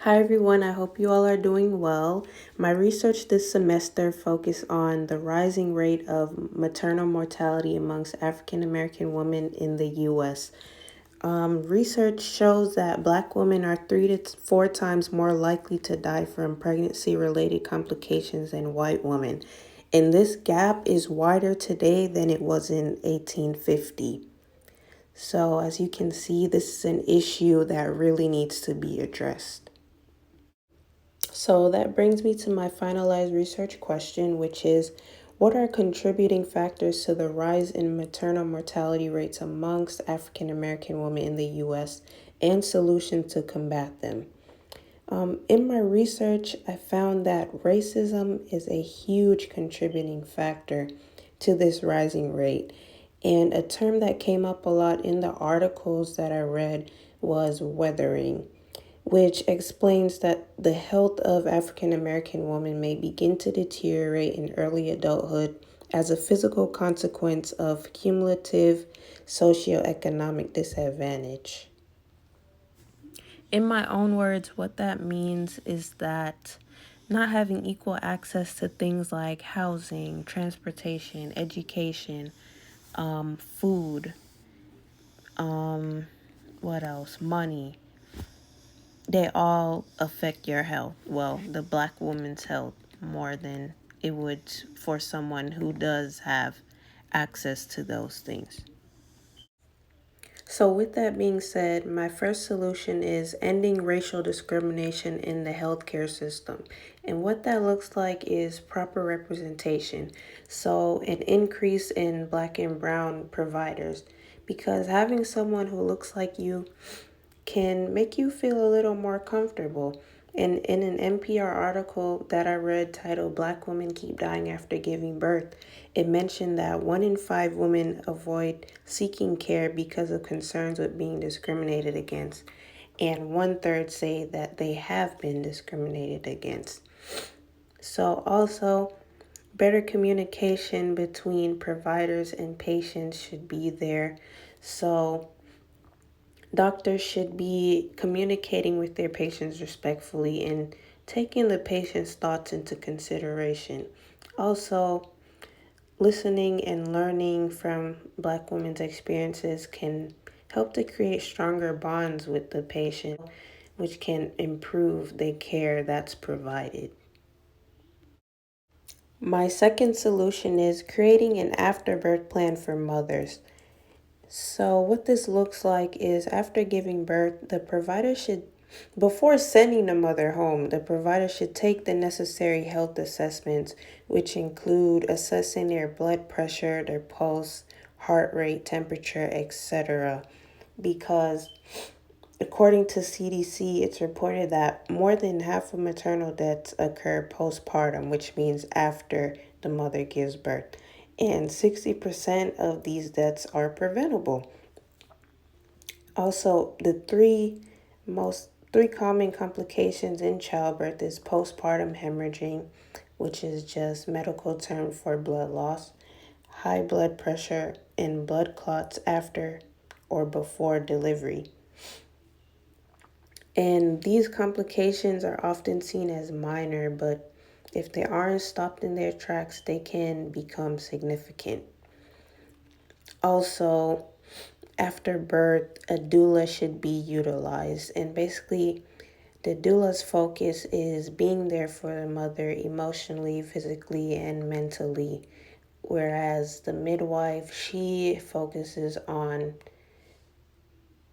Hi everyone, I hope you all are doing well. My research this semester focused on the rising rate of maternal mortality amongst African American women in the U.S. Research shows that Black women are 3 to 4 times more likely to die from pregnancy-related complications than white women. And this gap is wider today than it was in 1850. So as you can see, this is an issue that really needs to be addressed. So that brings me to my finalized research question, which is what are contributing factors to the rise in maternal mortality rates amongst African American women in the U.S. and solutions to combat them? In my research, I found that racism is a huge contributing factor to this rising rate. And a term that came up a lot in the articles that I read was weathering, which explains that the health of African American women may begin to deteriorate in early adulthood as a physical consequence of cumulative socioeconomic disadvantage. In my own words, what that means is that not having equal access to things like housing, transportation, education, food, what else? Money. They all affect your health. Well, the Black woman's health more than it would for someone who does have access to those things. So, with that being said, my first solution is ending racial discrimination in the healthcare system. And what that looks like is proper representation. So, an increase in Black and Brown providers. Because having someone who looks like you can make you feel a little more comfortable. And in an NPR article that I read titled Black Women Keep Dying After Giving Birth, it mentioned that 1 in 5 women avoid seeking care because of concerns with being discriminated against, and 1/3 say that they have been discriminated against. So, also, better communication between providers and patients should be there. So, doctors should be communicating with their patients respectfully and taking the patient's thoughts into consideration. Also, listening and learning from Black women's experiences can help to create stronger bonds with the patient, which can improve the care that's provided. My second solution is creating an afterbirth plan for mothers. So, what this looks like is after giving birth, the provider should, before sending the mother home, the provider should take the necessary health assessments, which include assessing their blood pressure, their pulse, heart rate, temperature, etc. Because according to CDC, it's reported that more than half of maternal deaths occur postpartum, which means after the mother gives birth. And 60% of these deaths are preventable. Also, the three common complications in childbirth is postpartum hemorrhaging, which is just medical term for blood loss, high blood pressure, and blood clots after or before delivery. And these complications are often seen as minor, but if they aren't stopped in their tracks, they can become significant. Also, after birth, a doula should be utilized. And basically, the doula's focus is being there for the mother emotionally, physically, and mentally. Whereas the midwife, she focuses on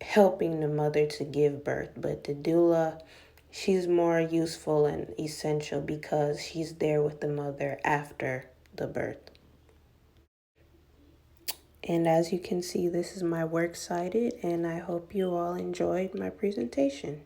helping the mother to give birth. But the doula, she's more useful and essential because she's there with the mother after the birth. And as you can see, this is my works cited, and I hope you all enjoyed my presentation.